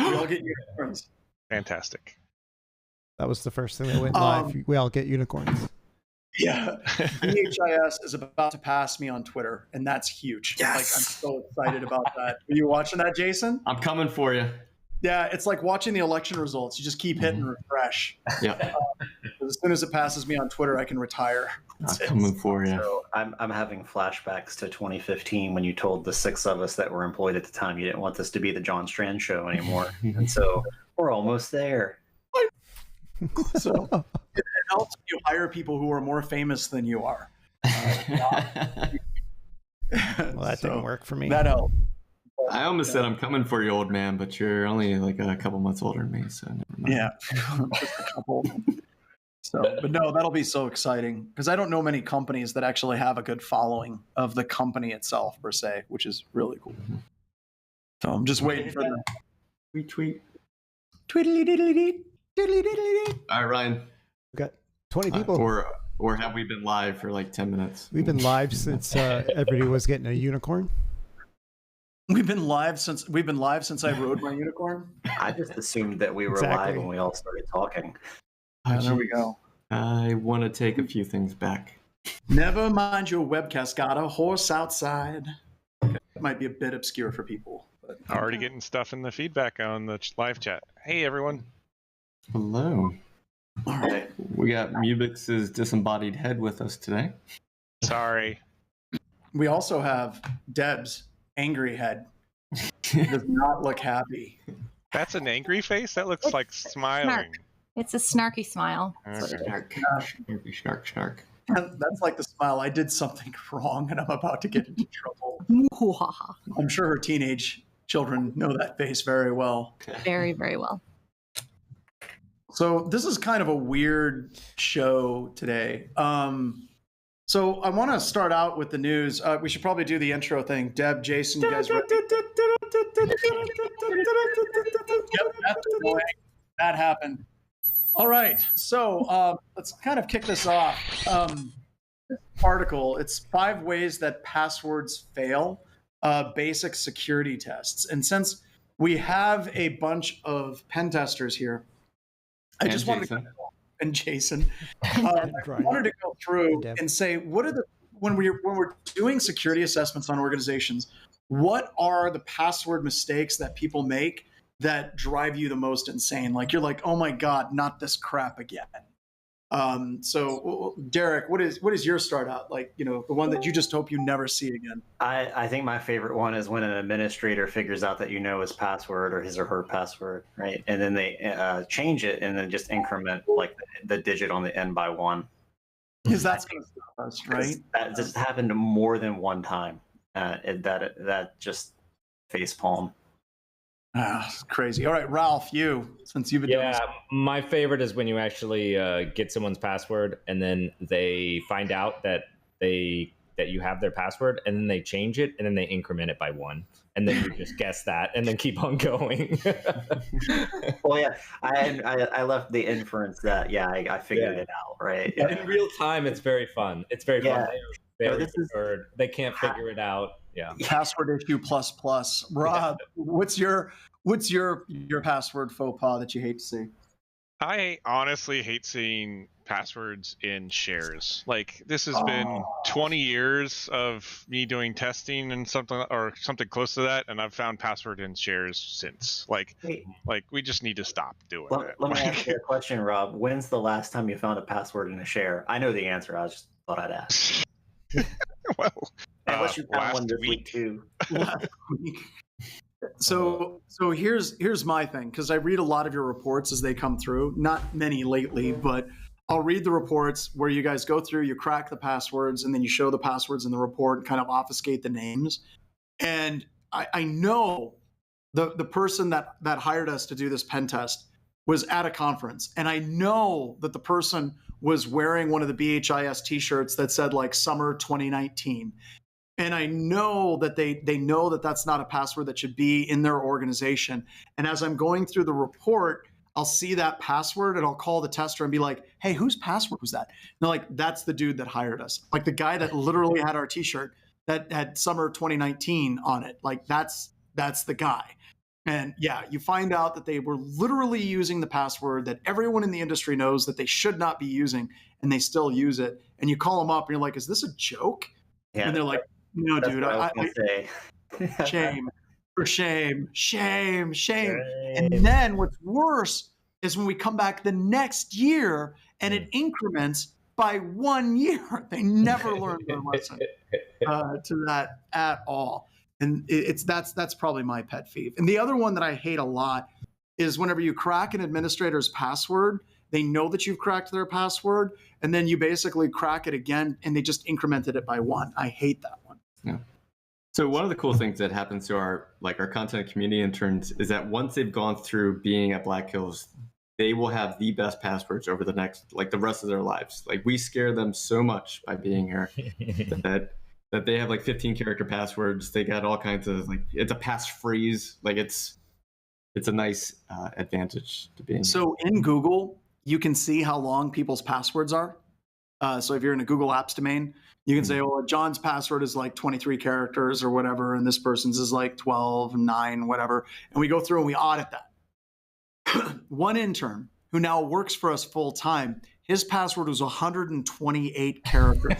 We all get unicorns. Fantastic. That was the first thing that went live. We all get unicorns. Yeah. BHIS is about to pass me on Twitter, and that's huge. Yes. Like, I'm so excited about that. Are you watching that, Jason? I'm coming for you. Yeah, it's like watching the election results. You just keep hitting refresh. Yeah. As soon as it passes me on Twitter, I can retire. I'm coming for you. So I'm having flashbacks to 2015 when you told the 6 of us that were employed at the time you didn't want this to be the John Strand show anymore. And so we're almost there. So it helps you hire people who are more famous than you are. Well, that didn't work for me. That helped. I almost said I'm coming for you, old man, but you're only like a couple months older than me, so never mind. Yeah, just a couple. So, but no, that'll be so exciting because I don't know many companies that actually have a good following of the company itself per se, which is really cool. So I'm just waiting for the Retweet. tweedly diddly dee, diddly diddly dee. All right, Ryan. We got 20 people. Or have we been live for like 10 minutes? We've been live since everybody was getting a unicorn. We've been live since I rode my unicorn. I just assumed that we were Exactly. live when we all started talking. There we go. I want to take a few things back. Never mind your webcast. Got a horse outside. Okay, that might be a bit obscure for people. But Already getting stuff in the feedback on the live chat. Hey, everyone. Hello. all right. We got Mubix's disembodied head with us today. Sorry. We also have Deb's angry head. Does not look happy. That's an angry face? That looks like smiling. It's a snarky smile. Okay. Snark. That's like the smile. I did something wrong and I'm about to get into trouble. I'm sure her teenage children know that face very well. Very, very well. So this is kind of a weird show today. So I want to start out with the news. We should probably do the intro thing. Deb, Jason, you guys ready? Yep, that's annoying. That happened. All right. So let's kind of kick this off. This article, it's 5 ways that passwords fail, basic security tests. And since we have a bunch of pen testers here, I just wanted to and Jason, I wanted to go through and say, what are the when we're doing security assessments on organizations, what are the password mistakes that people make that drive you the most insane? Like you're like, oh my God, not this crap again. So Derek, what is your start out? Like, you know, the one that you just hope you never see again. I think my favorite one is when an administrator figures out that you know his password or his or her password, right? And then they change it and then just increment like the digit on the end by 1. Because that's going to stop us, right? That just happened more than one time. That just face palm. It's crazy. All right, Ralph, since you've been doing this. My favorite is when you actually get someone's password and then they find out that you have their password and then they change it and then they increment it by 1 and then you just guess that and then keep on going. Well, yeah, I left the inference that I figured it out, right? Yeah. In real time, it's very fun. It's very fun. They can't figure it out. Yeah. Password issue plus. Rob, what's your password faux pas that you hate to see? I honestly hate seeing passwords in shares. Like this has been 20 years of me doing testing and something close to that, and I've found password in shares since. Like we just need to stop doing that. Let me ask you a question, Rob. When's the last time you found a password in a share? I know the answer. I just thought I'd ask. Well, unless you found one this week too. Last week. So here's my thing, because I read a lot of your reports as they come through. Not many lately, but I'll read the reports where you guys go through, you crack the passwords, and then you show the passwords in the report and kind of obfuscate the names. And I know the person that hired us to do this pen test was at a conference, and I know that the person was wearing one of the BHIS t-shirts that said like summer 2019. And I know that they know that that's not a password that should be in their organization. And as I'm going through the report, I'll see that password and I'll call the tester and be like, hey, whose password was that? And they're like, that's the dude that hired us. Like the guy that literally had our t-shirt that had summer 2019 on it. Like that's the guy. And yeah, you find out that they were literally using the password that everyone in the industry knows that they should not be using, and they still use it. And you call them up and you're like, is this a joke? Yeah, And they're like, no, that's dude, what I was gonna say. shame, for shame, shame, shame. And then what's worse is when we come back the next year and it increments by 1 year. They never learned their lesson to that at all. And that's probably my pet peeve. And the other one that I hate a lot is whenever you crack an administrator's password, they know that you've cracked their password, and then you basically crack it again, and they just incremented it by 1. I hate that one. Yeah. So one of the cool things that happens to our content community interns is that once they've gone through being at Black Hills, they will have the best passwords over the rest of their lives. Like, we scare them so much by being here that they have 15 character passwords. They got all kinds of it's a passphrase. It's a nice advantage to being. So in Google, you can see how long people's passwords are. So if you're in a Google Apps domain, you can say, oh, John's password is 23 characters or whatever, and this person's is 12, 9, whatever. And we go through and we audit that. One intern who now works for us full time, his password was 128 characters.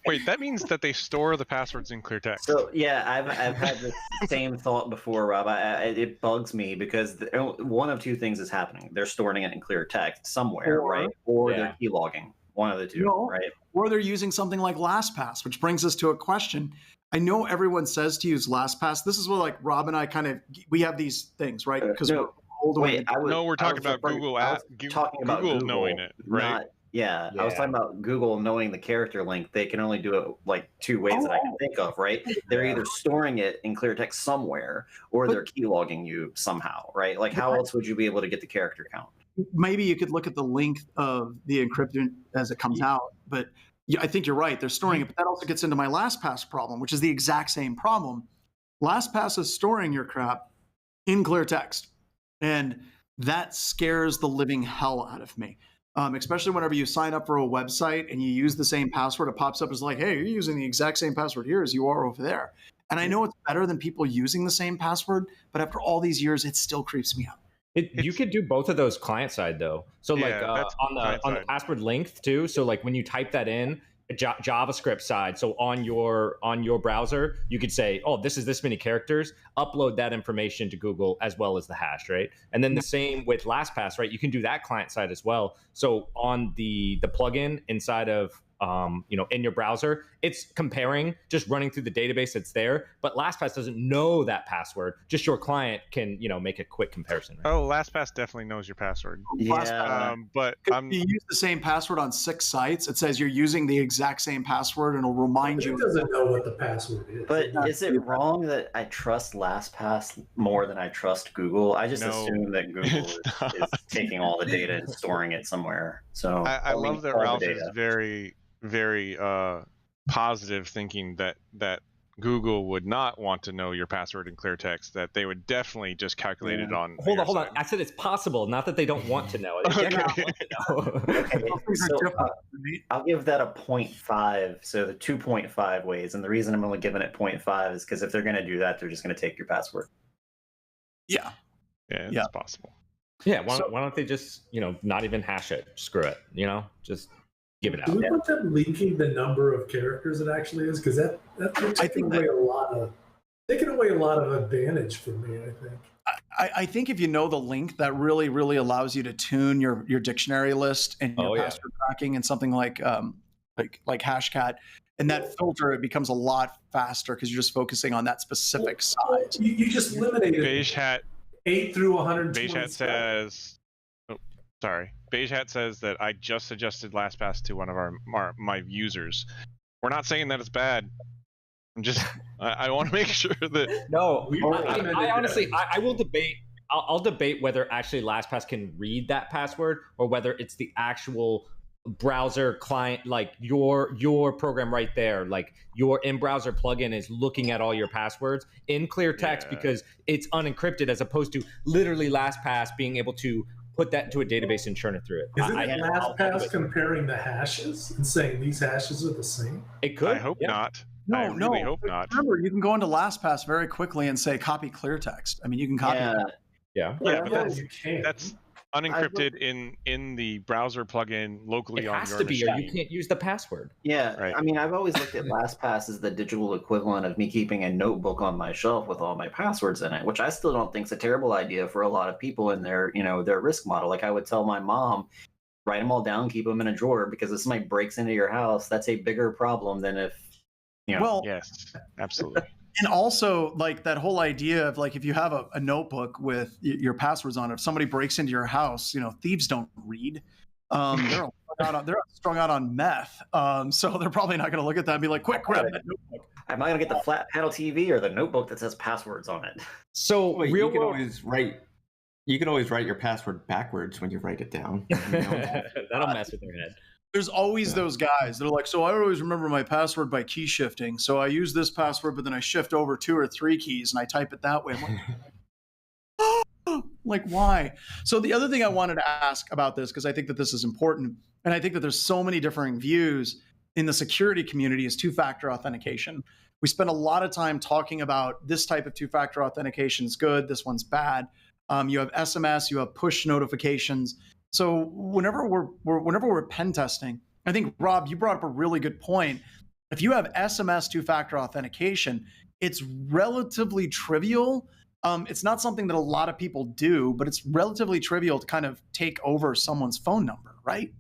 Wait, that means that they store the passwords in clear text. So yeah, I've had the same thought before, Rob. It bugs me because one of two things is happening. They're storing it in clear text somewhere, right? Or they're keylogging. One of the two, right? Or they're using something like LastPass, which brings us to a question. I know everyone says to use LastPass. This is what Rob and I we have these things, right? Because we're talking about Google. Google knowing it, right? Yeah, I was talking about Google knowing the character length. They can only do it 2 ways that I can think of, right? They're either storing it in clear text somewhere, or they're keylogging you somehow, right? How else would you be able to get the character count? Maybe you could look at the length of the encryption as it comes out, but I think you're right. They're storing it, but that also gets into my LastPass problem, which is the exact same problem. LastPass is storing your crap in clear text, and that scares the living hell out of me. Especially whenever you sign up for a website and you use the same password, it pops up as hey, you're using the exact same password here as you are over there. And I know it's better than people using the same password, but after all these years, it still creeps me out. You could do both of those client side though. So on the password length too. So when you type that in, JavaScript side, so on your browser, you could say, oh, this is this many characters, upload that information to Google as well as the hash, right? And then the same with LastPass, right? You can do that client side as well. So on the plugin inside of in your browser, it's comparing, just running through the database that's there, but LastPass doesn't know that password. Just your client can, make a quick comparison. Right? Oh, LastPass definitely knows your password. Yeah. But you use the same password on 6 sites. It says you're using the exact same password, and it'll remind you. It doesn't know what the password is. But is it wrong that I trust LastPass more than I trust Google? I just assume that Google is taking all the data and storing it somewhere. So I love that Ralph is very, very positive, thinking that Google would not want to know your password in clear text, that they would definitely just calculate it on. Hold on. I said it's possible, not that they don't want to know. They definitely want to know. Okay, so I'll give that a 0.5. So the 2.5 ways, and the reason I'm only giving it 0.5 is because if they're going to do that, they're just going to take your password. Yeah, it's possible. Yeah, why don't they just not even hash it? Screw it. Just give it out. Do we want them linking the number of characters it actually is? Because that's taking away a lot of advantage for me, I think. I think if you know the link, that really, really allows you to tune your dictionary list and your password cracking and something like Hashcat. And that filter, it becomes a lot faster because you're just focusing on that specific size. You just eliminated Beige Hat 8 through 120. Beige Hat says, Beige Hat says that I just suggested LastPass to one of my users. We're not saying that it's bad. I'm just I want to make sure that I honestly I will debate. I'll debate whether actually LastPass can read that password or whether it's the actual browser client, your program right there, your in-browser plugin is looking at all your passwords in clear text because it's unencrypted, as opposed to literally LastPass being able to put that into a database and churn it through it. Isn't LastPass comparing the hashes and saying these hashes are the same? It could. I hope not. I really hope not. Remember, you can go into LastPass very quickly and say copy clear text. I mean, you can copy. Yeah. But you can. that's unencrypted in the browser plugin locally It on has your to be, machine. or you can't use the password. Yeah, Right. I mean, I've always looked at LastPass as the digital equivalent of me keeping a notebook on my shelf with all my passwords in it, which I still don't think is a terrible idea for a lot of people in their, their risk model. Like I would tell my mom, write them all down, keep them in a drawer, because if somebody breaks into your house, that's a bigger problem than if, Well, Yes, absolutely. and also like that whole idea of like if you have a notebook with your passwords on it, if somebody breaks into your house, thieves don't read. They're strung out on meth, so they're probably not going to look at that and be like, "Quick, grab that notebook." I'm not going to get the flat panel TV or the notebook that says passwords on it. So Wait, real you can world, always write your password backwards when you write it down. that'll mess with their head. There's always those guys that are like, so I always remember my password by key shifting. So I use this password, but then I shift over 2 or 3 keys and I type it that way. Like, why? So the other thing I wanted to ask about this, because I think that this is important, and I think that there's so many differing views in the security community, is two-factor authentication. We spend a lot of time talking about this type of two-factor authentication is good, this one's bad. You have SMS, you have push notifications. So whenever we're pen testing, I think, Rob, you brought up a really good point. If you have SMS two-factor authentication, it's relatively trivial. It's not something that a lot of people do, but it's relatively trivial to kind of take over someone's phone number, right?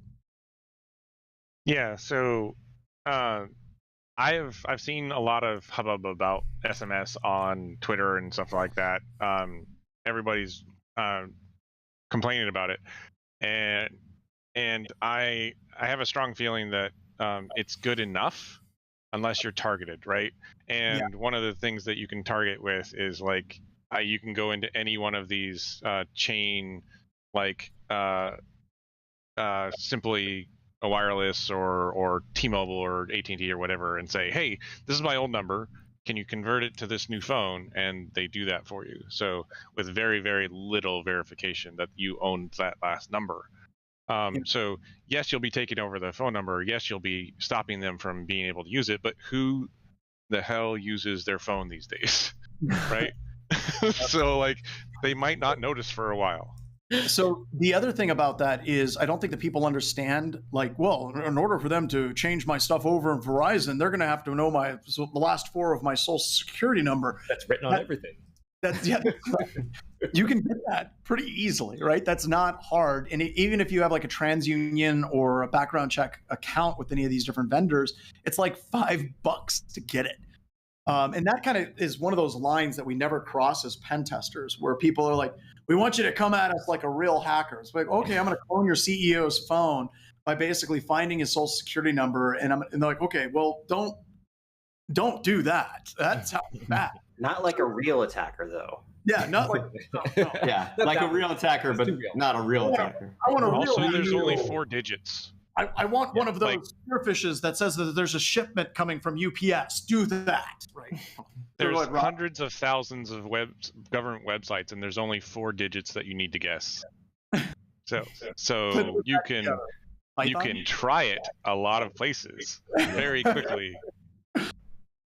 Yeah. So I've seen a lot of hubbub about SMS on Twitter and stuff like that. Everybody's complaining about it, and I have a strong feeling that it's good enough unless you're targeted, right? And one of the things that you can target with is like you can go into any one of these chain, like simply a wireless or T-Mobile or AT&T or whatever, and say, hey, this is my old number. Can you convert it to this new phone? And they do that for you. So with very, very little verification that you owned that last number. So yes, you'll be taking over the phone number. Yes, you'll be stopping them from being able to use it. But who the hell uses their phone these days, right? So like they might not notice for a while. So the other thing about that is I don't think that people understand, like, well, in order for them to change my stuff over in Verizon, they're going to have to know the last 4 of my social security number. That's written on everything. You can get that pretty easily, right? That's not hard. And even if you have like a TransUnion or a background check account with any of these different vendors, it's like $5 to get it. And that kind of is one of those lines that we never cross as pen testers, where people are like, we want you to come at us like a real hacker. It's like, okay, I'm going to clone your CEO's phone by basically finding his social security number. And they're like, okay, well, don't do that. That sounds bad. Not like a real attacker, though. Yeah, not like no. Yeah, like a real attacker, but not a real attacker. I want a real. Also, there's only 4 digits. I want one of those spearfishes that says that there's a shipment coming from UPS. Do that, right? There's hundreds of thousands of government websites, and there's only 4 digits that you need to guess. So you can try it a lot of places very quickly.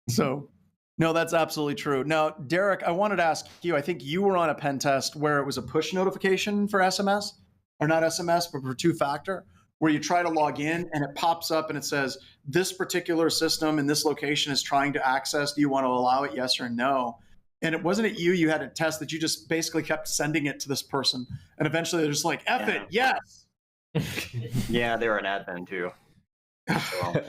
So, no, that's absolutely true. Now, Derek, I wanted to ask you. I think you were on a pen test where it was a push notification for SMS, or not SMS, but for two-factor, where you try to log in and it pops up and it says, this particular system in this location is trying to access. Do you want to allow it? Yes or no? And it wasn't you had a test that you just basically kept sending it to this person. And eventually they're just like, F it, yes. Yeah, they're an admin too. So,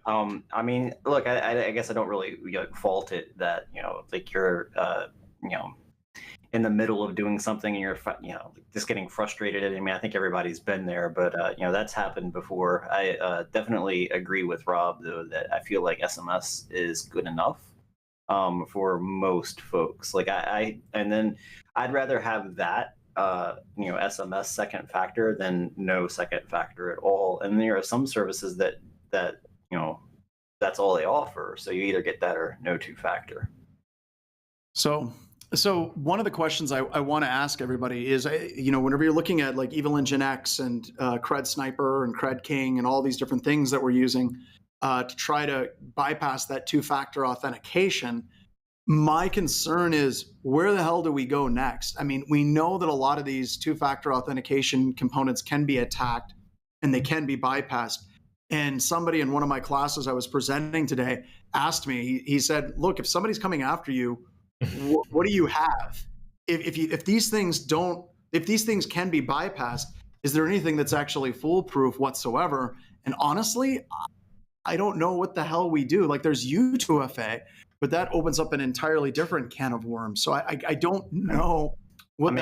I mean, look, I guess I don't really fault it that, like you're, in the middle of doing something and you're, just getting frustrated. I mean, I think everybody's been there, but, that's happened before. I definitely agree with Rob, though, that I feel like SMS is good enough for most folks. Like and then I'd rather have that, SMS second factor than no second factor at all. And there are some services that that's all they offer. So you either get that or no two-factor. So one of the questions I want to ask everybody is, whenever you're looking at like Evil Engine X and Cred Sniper and Cred King and all these different things that we're using, to try to bypass that two-factor authentication. My concern is, where the hell do we go next? I mean, we know that a lot of these two-factor authentication components can be attacked and they can be bypassed. And somebody in one of my classes I was presenting today asked me, he said, look, if somebody's coming after you, what do you have? If these things can be bypassed, is there anything that's actually foolproof whatsoever? And honestly, I don't know what the hell we do. Like, there's U2FA, but that opens up an entirely different can of worms. So I don't know what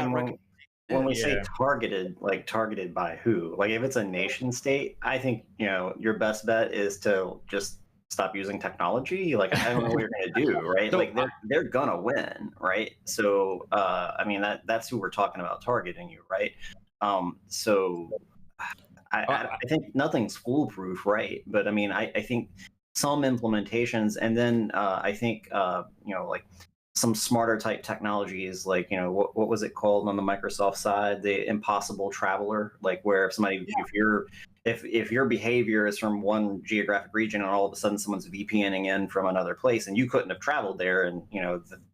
when we say targeted, like targeted by who? Like, if it's a nation state, I think, your best bet is to just stop using technology. Like, I don't know what you're going to do, right? So, like, they're gonna win, right? So I mean, that's who we're talking about targeting you, right? So I think nothing's foolproof, right? But I mean, I think some implementations, and then I think like some smarter type technologies, like what was it called on the Microsoft side, the impossible traveler, like where if somebody, if your behavior is from one geographic region and all of a sudden someone's VPNing in from another place and you couldn't have traveled there, and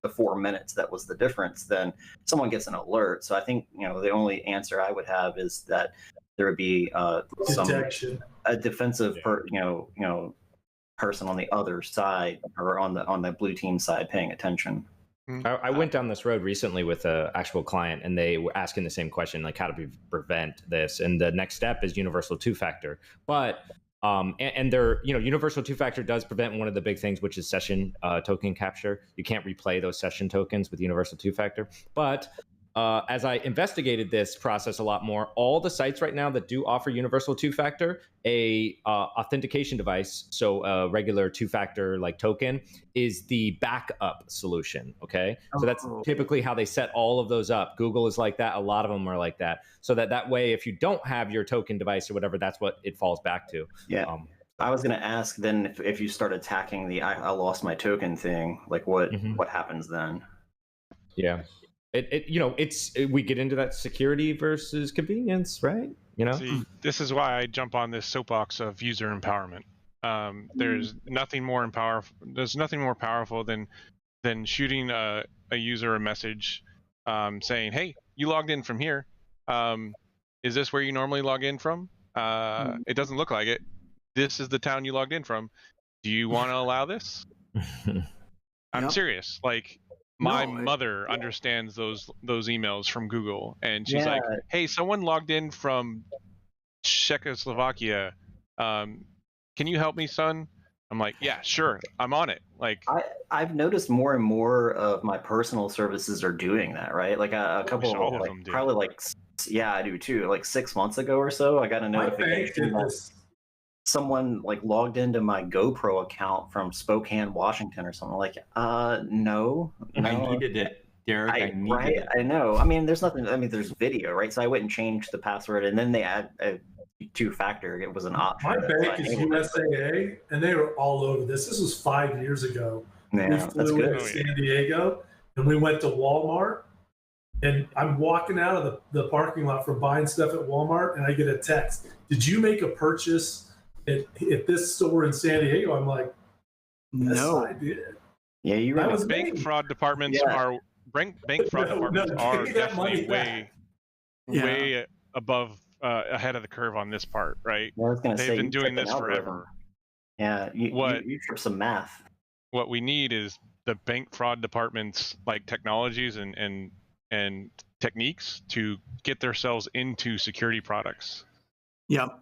the 4 minutes that was the difference, then someone gets an alert. So I think the only answer I would have is that there would be a defensive person on the other side, or on the blue team side, paying attention. I went down this road recently with an actual client, and they were asking the same question, like how to prevent this. And the next step is universal two-factor. But and their universal two-factor does prevent one of the big things, which is session token capture. You can't replay those session tokens with universal two-factor. But as I investigated this process a lot more, all the sites right now that do offer universal two-factor, a authentication device, so a regular two-factor like token, is the backup solution. Okay, so that's typically how they set all of those up. Google is like that. A lot of them are like that. So that way, if you don't have your token device or whatever, that's what it falls back to. Yeah. I was going to ask then, if you start attacking the I lost my token thing, like what happens then? Yeah. We get into that security versus convenience, right? See, this is why I jump on this soapbox of user empowerment. There's nothing more powerful than shooting a user a message saying, "Hey, you logged in from here. Is this where you normally log in from? It doesn't look like it. This is the town you logged in from. Do you want to allow this?" I'm serious. Like, my mother understands those emails from Google, and she's like, "Hey, someone logged in from Czechoslovakia. Can you help me, son?" I'm like, "Yeah, sure, I'm on it." Like, I've noticed more and more of my personal services are doing that, right? Like a couple of them do. Probably like, yeah, I do too. Like 6 months ago or so, I got a notification that someone like logged into my GoPro account from Spokane, Washington or something. Like, no. I needed it, Derek. I needed it. I know. I mean, there's nothing. I mean, there's video, right? So I went and changed the password, and then they add a two-factor. It was an option. My bank is USAA, and they were all over this. This was 5 years ago. Yeah, we flew into San Diego, and we went to Walmart. And I'm walking out of the parking lot from buying stuff at Walmart, and I get a text. "Did you make a purchase at this store in San Diego?" I'm like, "Yes, no, I did." Yeah, you right. Bank fraud departments are definitely way above ahead of the curve on this part, right? They've been doing this forever. Yeah, you trip some math. What we need is the bank fraud departments, like technologies and techniques to get themselves into security products. Yep.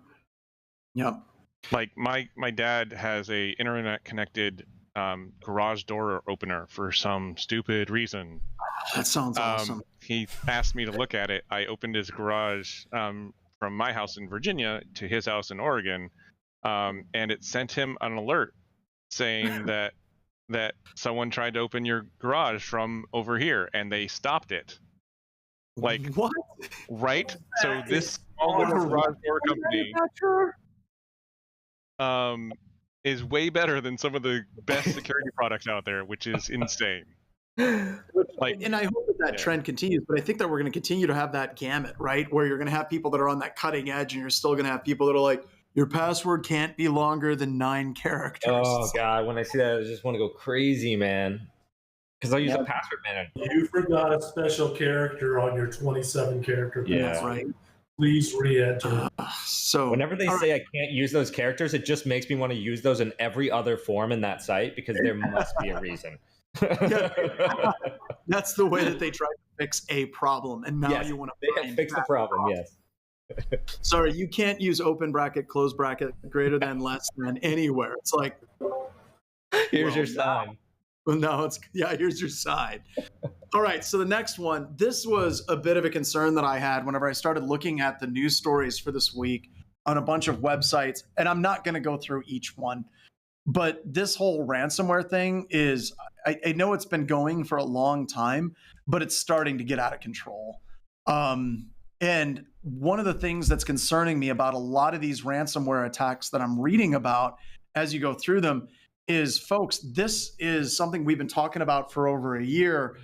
Like my dad has a internet connected garage door opener for some stupid reason. That sounds awesome. He asked me to look at it. I opened his garage from my house in Virginia to his house in Oregon, and it sent him an alert saying that someone tried to open your garage from over here, and they stopped it. Like, what? Right? So this small little garage door company is way better than some of the best security products out there, which is insane. Like, and I hope that trend continues, but I think that we're going to continue to have that gamut, right? Where you're going to have people that are on that cutting edge, and you're still going to have people that are like, Your password can't be longer than 9 characters. Oh god, when I see that, I just want to go crazy, man. Because I'll use a password manager. You forgot a special character on your 27 character Yeah. That's right. Please re-enter. So Whenever they say I can't use those characters, it just makes me want to use those in every other form in that site because there must be a reason. that's the way that they try to fix a problem, and now Yes, you want they to have fixed the problem. Yes. Sorry, you can't use open bracket, close bracket, greater than, less than anywhere. It's like, Here's well, your sign. well, no, it's here's your side. All right, so the next one, this was a bit of a concern that I had whenever I started looking at the news stories for this week on a bunch of websites, and I'm not going to go through each one, but this whole ransomware thing is, I know it's been going for a long time, but it's starting to get out of control. And one of the things that's concerning me about a lot of these ransomware attacks that I'm reading about as you go through them is, folks, this is something we've been talking about for over a year.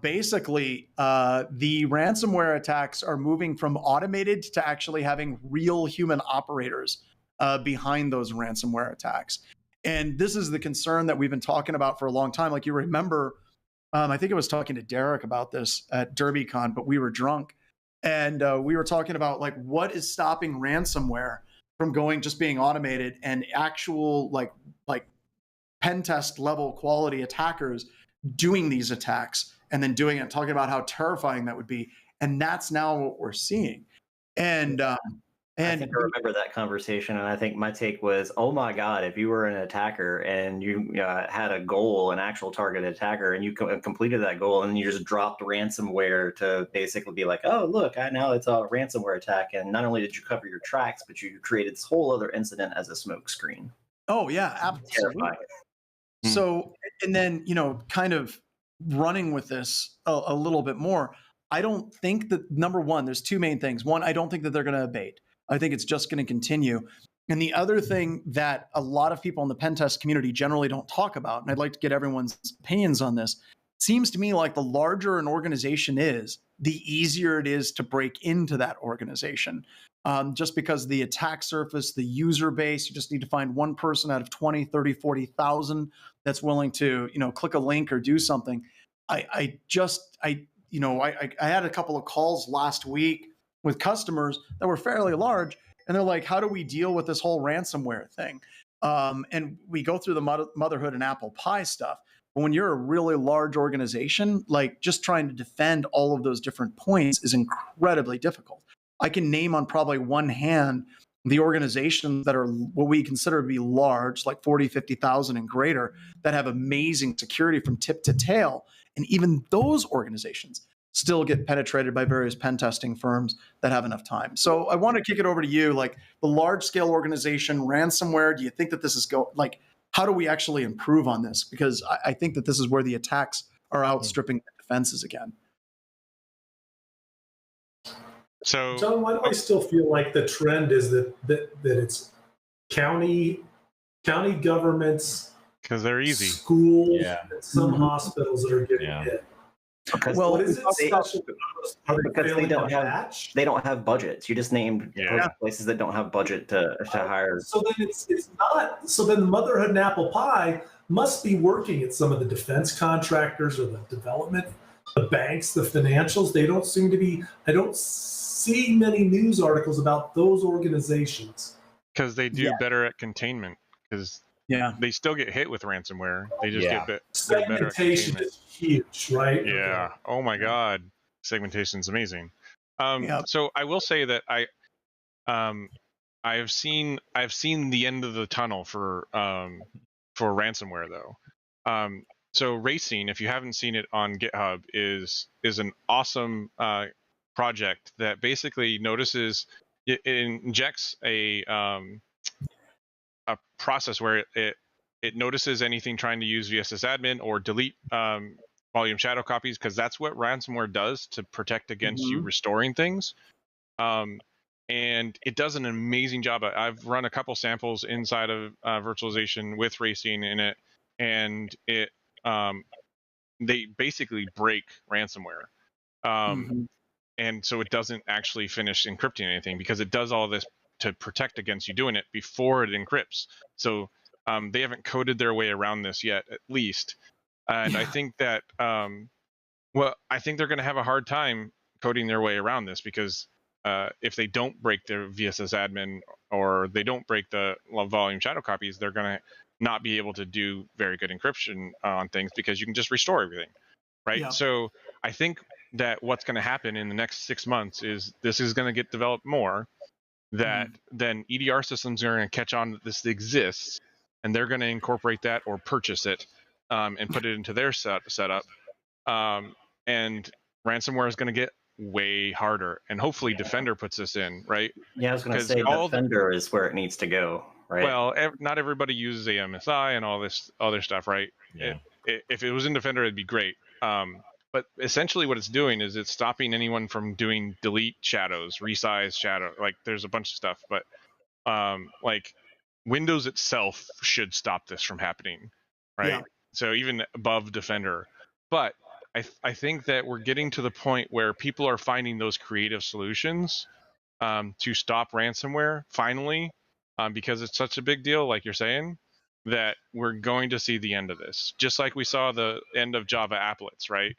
Basically, the ransomware attacks are moving from automated to actually having real human operators behind those ransomware attacks. And this is the concern that we've been talking about for a long time. Like, you remember, I think I was talking to Derek about this at DerbyCon, but we were drunk. And we were talking about, like, what is stopping ransomware from just being automated, and actual like pen test level quality attackers doing these attacks and then doing it, talking about how terrifying that would be. And that's now what we're seeing. And I think I remember that conversation, and I think my take was, oh my God, if you were an attacker and you had a goal, an actual target attacker, and you completed that goal, and you just dropped ransomware to basically be like, oh, look, now it's a ransomware attack. And not only did you cover your tracks, but you created this whole other incident as a smoke screen. Oh, yeah, absolutely. Terrifying. So, and then, kind of running with this a little bit more, I don't think that, number one, there's two main things. One, I don't think that they're going to abate. I think it's just going to continue. And the other thing that a lot of people in the pen test community generally don't talk about, and I'd like to get everyone's opinions on this, seems to me like the larger an organization is, the easier it is to break into that organization. Just because the attack surface, the user base, you just need to find one person out of 20, 30, 40,000 that's willing to, click a link or do something. I had a couple of calls last week with customers that were fairly large, and they're like, how do we deal with this whole ransomware thing? And we go through the motherhood and apple pie stuff. But when you're a really large organization, like, just trying to defend all of those different points is incredibly difficult. I can name on probably one hand the organizations that are what we consider to be large, like 40, 50,000 and greater, that have amazing security from tip to tail. And even those organizations still get penetrated by various pen testing firms that have enough time. So I want to kick it over to you, like, the large scale organization, ransomware. Do you think that this is how do we actually improve on this? Because I think that this is where the attacks are outstripping the defenses again. So, John, why do I still feel like the trend is that it's county governments, because they're easy. schools, Yeah. and some hospitals that are getting hit? Because Well, What is it special? Are they because failing they don't to have patch? they don't have budgets. You just named Yeah. places that don't have budget to hire. So then it's not. So then the motherhood and apple pie must be working at some of the defense contractors or the development, the banks, the financials. They don't seem to be. I don't see many news articles about those organizations. Because they do better at containment. Because they still get hit with ransomware. They just get they're better at Segmentation containment. is huge, right? Yeah. Okay. Oh my God. Segmentation is amazing. So I will say that I've seen the end of the tunnel for ransomware though. So Racing, if you haven't seen it on GitHub, is an awesome project that basically notices it injects a process where it notices anything trying to use VSS admin or delete volume shadow copies, because that's what ransomware does to protect against you restoring things. And it does an amazing job. I've run a couple samples inside of virtualization with Racing in it, and they basically break ransomware. And so it doesn't actually finish encrypting anything, because it does all this to protect against you doing it before it encrypts. So they haven't coded their way around this yet, at least. And I think that I think they're going to have a hard time coding their way around this, because if they don't break their VSS admin, or they don't break the volume shadow copies, they're going to not be able to do very good encryption on things, because you can just restore everything, right? Yeah. So I think that what's going to happen in the next 6 months is this is going to get developed more, that then EDR systems are going to catch on that this exists, and they're going to incorporate that or purchase it and put it into their setup. And ransomware is going to get way harder, and hopefully Defender puts this in, right? Yeah, I was going to 'Cause say all Defender is where it needs to go, right? Well, not everybody uses AMSI and all this other stuff, right? Yeah. If it was in Defender, it'd be great. But essentially what it's doing is it's stopping anyone from doing delete shadows, resize shadow. Like, there's a bunch of stuff, but like Windows itself should stop this from happening, right? Yeah. So even above Defender. But I think that we're getting to the point where people are finding those creative solutions to stop ransomware finally, because it's such a big deal, like you're saying, that we're going to see the end of this, just like we saw the end of Java applets, right?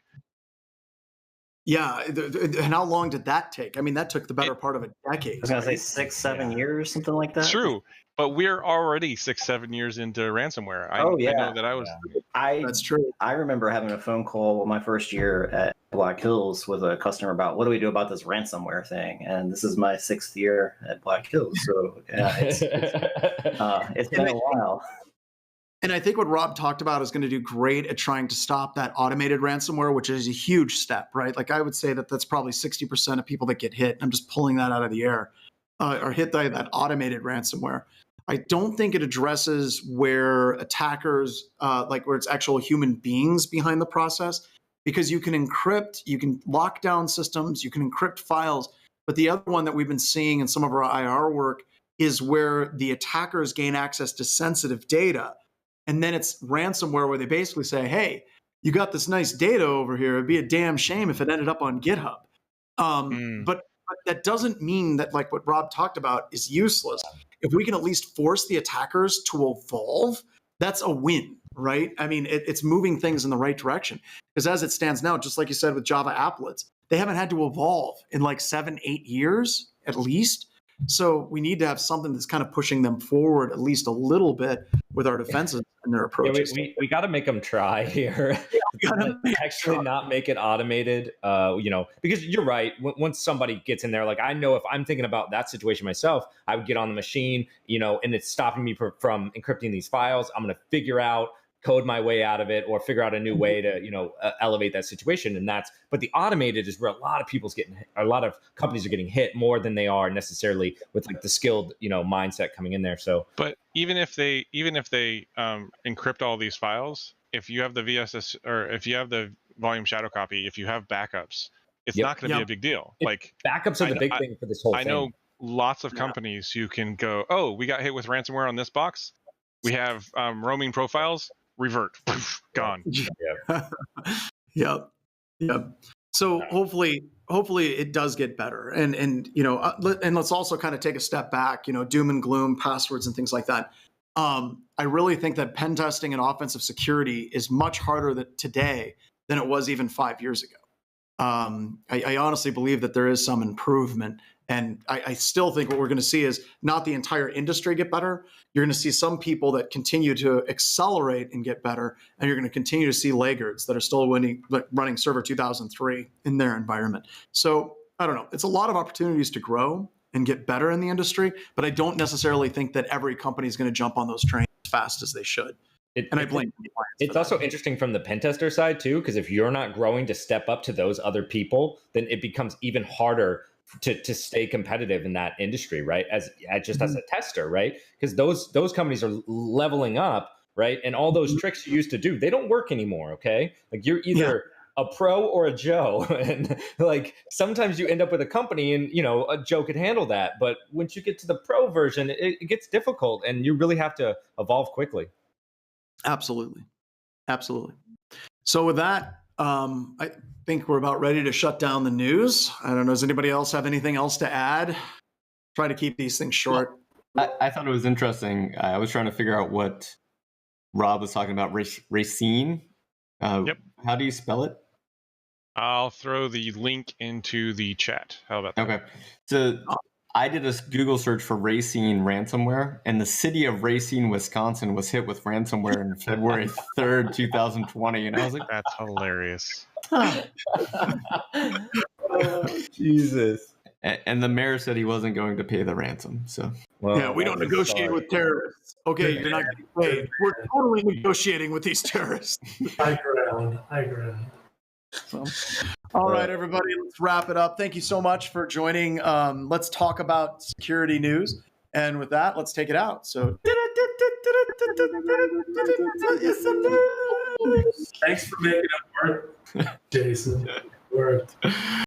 Yeah. And how long did that take? I mean, that took the better part of a I decade. was going to say right? 6-7 years, something like that. True, but we're already 6-7 years into ransomware. I Oh, yeah. know that I was. That's true. I remember having a phone call my first year at Black Hills with a customer about what do we do about this ransomware thing, and this is my 6th year at Black Hills, so yeah, it's been a while. And I think what Rob talked about is going to do great at trying to stop that automated ransomware, which is a huge step, right? Like, I would say that that's probably 60% of people that get hit. I'm just pulling that out of the air, are hit by that automated ransomware. I don't think it addresses where attackers, like where it's actual human beings behind the process, because you can encrypt, you can lock down systems, you can encrypt files. But the other one that we've been seeing in some of our IR work is where the attackers gain access to sensitive data. And then it's ransomware where they basically say, hey, you got this nice data over here. It'd be a damn shame if it ended up on GitHub. But that doesn't mean that, like what Rob talked about, is useless. If we can at least force the attackers to evolve, that's a win, right? I mean, it's moving things in the right direction. Because as it stands now, just like you said with Java applets, they haven't had to evolve in like 7-8 years at least. So we need to have something that's kind of pushing them forward at least a little bit with our defenses and their approaches. Yeah, we got to make them try here. Actually not make it automated, because you're right. Once somebody gets in there, like, I know if I'm thinking about that situation myself, I would get on the machine, and it's stopping me from encrypting these files. I'm going to figure out, code my way out of it, or figure out a new way to, elevate that situation. And but the automated is where a lot of companies are getting hit more than they are necessarily with like the skilled, mindset coming in there. So, but even if they encrypt all these files, if you have the VSS, or if you have the volume shadow copy, if you have backups, it's not going to be a big deal. Like, backups are the big thing for this whole thing. I know lots of companies who can go, oh, we got hit with ransomware on this box. We have roaming profiles. Revert, poof, gone. Yep. So hopefully it does get better, and let's also kind of take a step back. Doom and gloom, passwords, and things like that. I really think that pen testing and offensive security is much harder today than it was even 5 years ago. I honestly believe that there is some improvement. And I still think what we're going to see is not the entire industry get better. You're going to see some people that continue to accelerate and get better. And you're going to continue to see laggards that are still running Server 2003 in their environment. So I don't know. It's a lot of opportunities to grow and get better in the industry. But I don't necessarily think that every company is going to jump on those trains as fast as they should. I blame it's also interesting from the pen tester side, too, because if you're not growing to step up to those other people, then it becomes even harder to stay competitive in that industry, right? As a tester, right? Because those companies are leveling up, right? And all those tricks you used to do, they don't work anymore, okay? Like, you're either a pro or a Joe. And like, sometimes you end up with a company and, a Joe could handle that. But once you get to the pro version, it gets difficult and you really have to evolve quickly. Absolutely. So with that, I think we're about ready to shut down the news. I don't know. Does anybody else have anything else to add? try to keep these things short. I thought it was interesting. I was trying to figure out what Rob was talking about. Racine. Yep. How do you spell it? I'll throw the link into the chat. How about that? Okay. So I did a Google search for Racine ransomware, and the city of Racine, Wisconsin was hit with ransomware on February 3rd, 2020. And I was like, That's hilarious. oh, Jesus. And the mayor said he wasn't going to pay the ransom. So Yeah, we don't negotiate with terrorists. Okay, you're not getting paid. We're totally negotiating with these terrorists. High ground. So, all right, everybody, let's wrap it up. Thank you so much for joining. Let's talk about security news. And with that, let's take it out. So, Thanks for making it work, Jason. Worked.